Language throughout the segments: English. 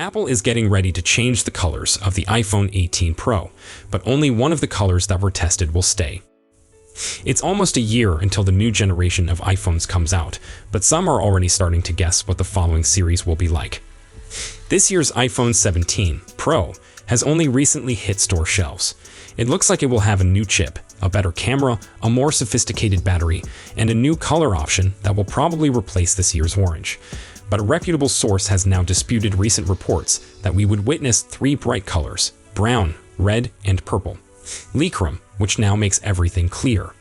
Apple is getting ready to change the colors of the iPhone 18 Pro, but only one of the colors that were tested will stay. It's almost a year until the new generation of iPhones comes out, but some are already starting to guess what the following series will be like. This year's iPhone 17 Pro has only recently hit store shelves. It looks like it will have a new chip, a better camera, a more sophisticated battery, and a new color option that will probably replace this year's orange. But a reputable source has now disputed recent reports that we would witness three bright colors: brown, red, and purple. Leakrum, which now makes everything clear.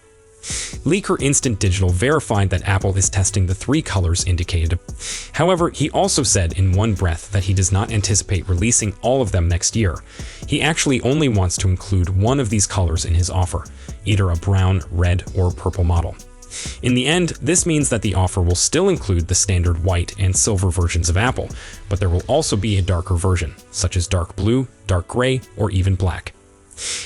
Leaker Instant Digital verified that Apple is testing the three colors indicated. However, he also said in one breath that he does not anticipate releasing all of them next year. He actually only wants to include one of these colors in his offer, either a brown, red, or purple model. In the end, this means that the offer will still include the standard white and silver versions of Apple, but there will also be a darker version, such as dark blue, dark gray, or even black.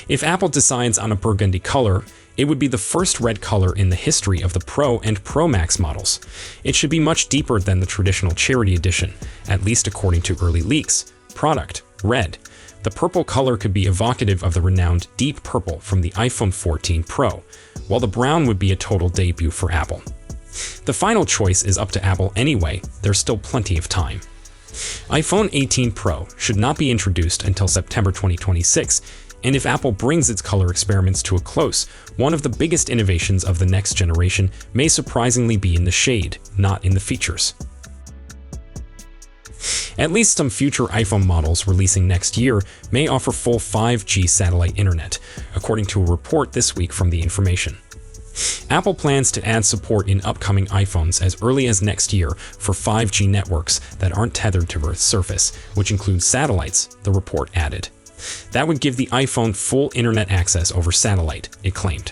If Apple decides on a burgundy color, it would be the first red color in the history of the Pro and Pro Max models. It should be much deeper than the traditional Charity Edition, at least according to early leaks. Product: red. The purple color could be evocative of the renowned deep purple from the iPhone 14 Pro, while the brown would be a total debut for Apple. The final choice is up to Apple anyway, there's still plenty of time. iPhone 18 Pro should not be introduced until September 2026, and if Apple brings its color experiments to a close, one of the biggest innovations of the next generation may surprisingly be in the shade, not in the features. At least some future iPhone models releasing next year may offer full 5G satellite internet, according to a report this week from The Information. Apple plans to add support in upcoming iPhones as early as next year for 5G networks that aren't tethered to Earth's surface, which includes satellites, the report added. That would give the iPhone full internet access over satellite, it claimed.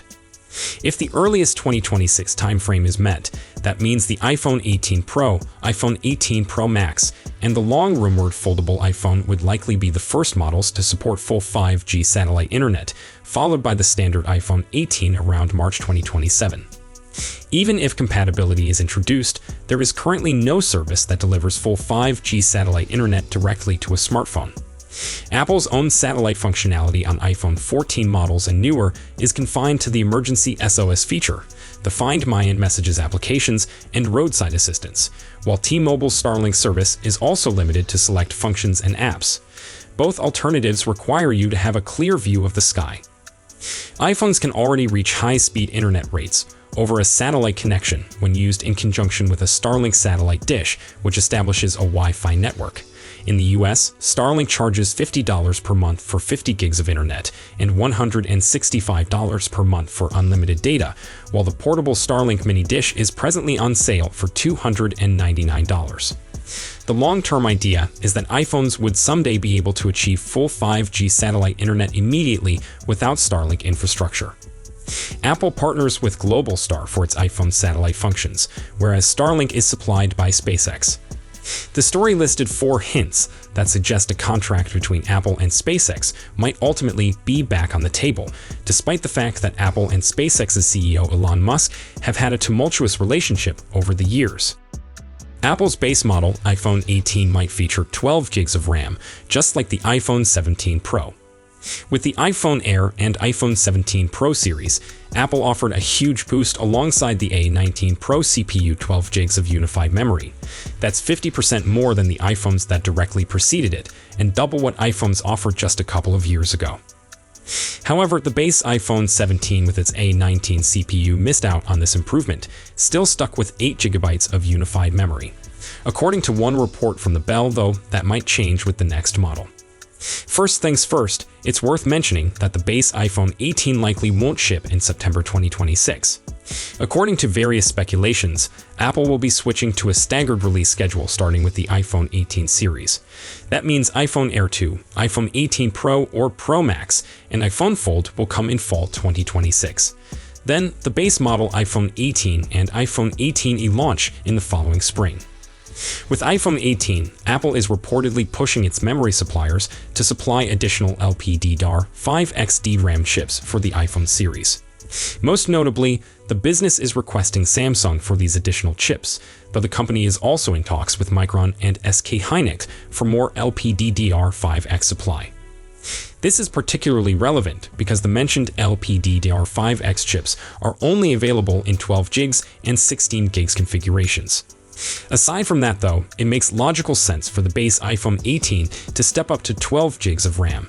If the earliest 2026 timeframe is met, that means the iPhone 18 Pro, iPhone 18 Pro Max, and the long-rumored foldable iPhone would likely be the first models to support full 5G satellite internet, followed by the standard iPhone 18 around March 2027. Even if compatibility is introduced, there is currently no service that delivers full 5G satellite internet directly to a smartphone. Apple's own satellite functionality on iPhone 14 models and newer is confined to the emergency SOS feature, the Find My and Messages applications, and roadside assistance, while T-Mobile's Starlink service is also limited to select functions and apps. Both alternatives require you to have a clear view of the sky. iPhones can already reach high-speed internet rates over a satellite connection when used in conjunction with a Starlink satellite dish, which establishes a Wi-Fi network. In the US, Starlink charges $50 per month for 50 gigs of internet and $165 per month for unlimited data, while the portable Starlink mini dish is presently on sale for $299. The long-term idea is that iPhones would someday be able to achieve full 5G satellite internet immediately without Starlink infrastructure. Apple partners with Globalstar for its iPhone satellite functions, whereas Starlink is supplied by SpaceX. The story listed 4 hints that suggest a contract between Apple and SpaceX might ultimately be back on the table, despite the fact that Apple and SpaceX's CEO Elon Musk have had a tumultuous relationship over the years. Apple's base model, iPhone 18, might feature 12 gigs of RAM, just like the iPhone 17 Pro. With the iPhone Air and iPhone 17 Pro series, Apple offered a huge boost alongside the A19 Pro CPU 12 gigs of unified memory. That's 50% more than the iPhones that directly preceded it, and double what iPhones offered just a couple of years ago. However, the base iPhone 17 with its A19 CPU missed out on this improvement, still stuck with 8 GB of unified memory. According to one report from the Bell, though, that might change with the next model. First things first, it's worth mentioning that the base iPhone 18 likely won't ship in September 2026. According to various speculations, Apple will be switching to a staggered release schedule starting with the iPhone 18 series. That means iPhone Air 2, iPhone 18 Pro or Pro Max, and iPhone Fold will come in fall 2026. Then, the base model iPhone 18 and iPhone 18e launch in the following spring. With iPhone 18, Apple is reportedly pushing its memory suppliers to supply additional LPDDR5X DRAM chips for the iPhone series. Most notably, the business is requesting Samsung for these additional chips, though the company is also in talks with Micron and SK Hynix for more LPDDR5X supply. This is particularly relevant because the mentioned LPDDR5X chips are only available in 12 GB and 16 GB configurations. Aside from that though, it makes logical sense for the base iPhone 18 to step up to 12 GB of RAM.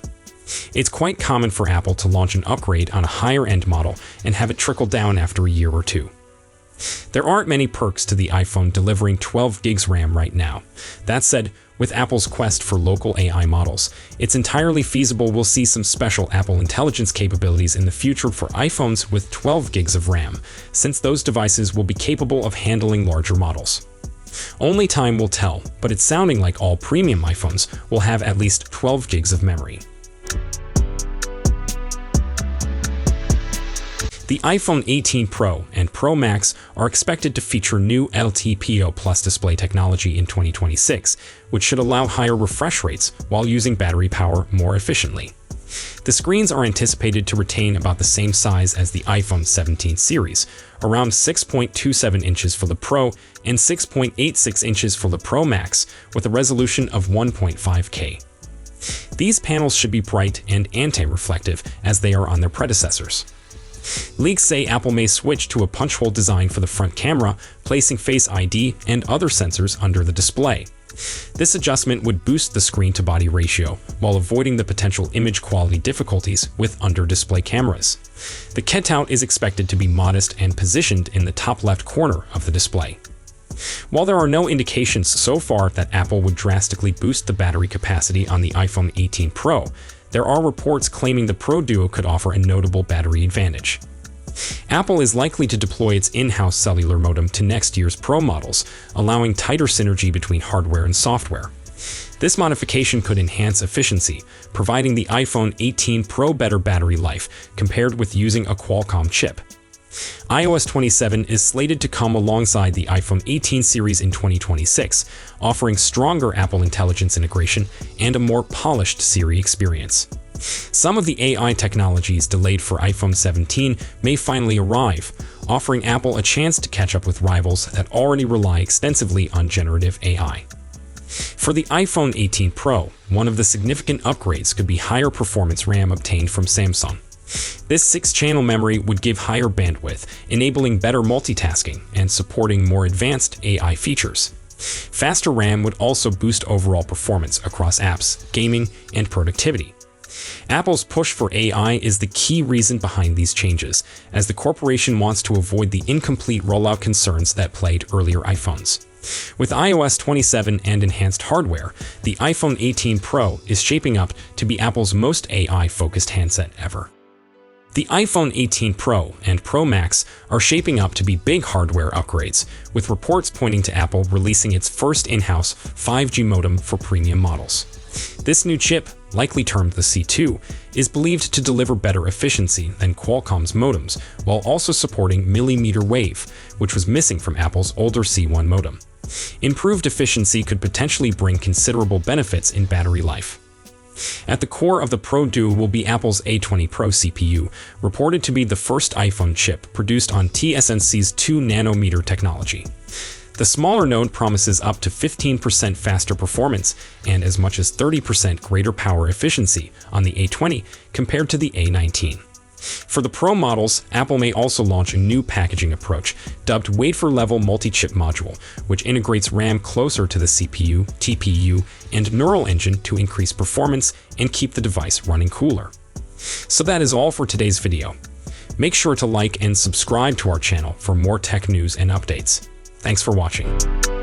It's quite common for Apple to launch an upgrade on a higher-end model and have it trickle down after a year or two. There aren't many perks to the iPhone delivering 12 GB RAM right now. That said, with Apple's quest for local AI models, it's entirely feasible we'll see some special Apple Intelligence capabilities in the future for iPhones with 12 GB of RAM, since those devices will be capable of handling larger models. Only time will tell, but it's sounding like all premium iPhones will have at least 12 GB of memory. The iPhone 18 Pro and Pro Max are expected to feature new LTPO Plus display technology in 2026, which should allow higher refresh rates while using battery power more efficiently. The screens are anticipated to retain about the same size as the iPhone 17 series, around 6.27 inches for the Pro and 6.86 inches for the Pro Max, with a resolution of 1.5K. These panels should be bright and anti-reflective as they are on their predecessors. Leaks say Apple may switch to a punch-hole design for the front camera, placing Face ID and other sensors under the display. This adjustment would boost the screen-to-body ratio, while avoiding the potential image quality difficulties with under-display cameras. The cutout is expected to be modest and positioned in the top left corner of the display. While there are no indications so far that Apple would drastically boost the battery capacity on the iPhone 18 Pro, there are reports claiming the Pro Duo could offer a notable battery advantage. Apple is likely to deploy its in-house cellular modem to next year's Pro models, allowing tighter synergy between hardware and software. This modification could enhance efficiency, providing the iPhone 18 Pro better battery life compared with using a Qualcomm chip. iOS 27 is slated to come alongside the iPhone 18 series in 2026, offering stronger Apple Intelligence integration and a more polished Siri experience. Some of the AI technologies delayed for iPhone 17 may finally arrive, offering Apple a chance to catch up with rivals that already rely extensively on generative AI. For the iPhone 18 Pro, one of the significant upgrades could be higher performance RAM obtained from Samsung. This 6-channel memory would give higher bandwidth, enabling better multitasking and supporting more advanced AI features. Faster RAM would also boost overall performance across apps, gaming, and productivity. Apple's push for AI is the key reason behind these changes, as the corporation wants to avoid the incomplete rollout concerns that plagued earlier iPhones. With iOS 27 and enhanced hardware, the iPhone 18 Pro is shaping up to be Apple's most AI-focused handset ever. The iPhone 18 Pro and Pro Max are shaping up to be big hardware upgrades, with reports pointing to Apple releasing its first in-house 5G modem for premium models. This new chip, likely termed the C2, is believed to deliver better efficiency than Qualcomm's modems, while also supporting millimeter wave, which was missing from Apple's older C1 modem. Improved efficiency could potentially bring considerable benefits in battery life. At the core of the Pro Duo will be Apple's A20 Pro CPU, reported to be the first iPhone chip produced on TSMC's 2nm technology. The smaller node promises up to 15% faster performance and as much as 30% greater power efficiency on the A20 compared to the A19. For the Pro models, Apple may also launch a new packaging approach, dubbed wafer-level multi-chip module, which integrates RAM closer to the CPU, TPU, and neural engine to increase performance and keep the device running cooler. So that is all for today's video. Make sure to like and subscribe to our channel for more tech news and updates. Thanks for watching.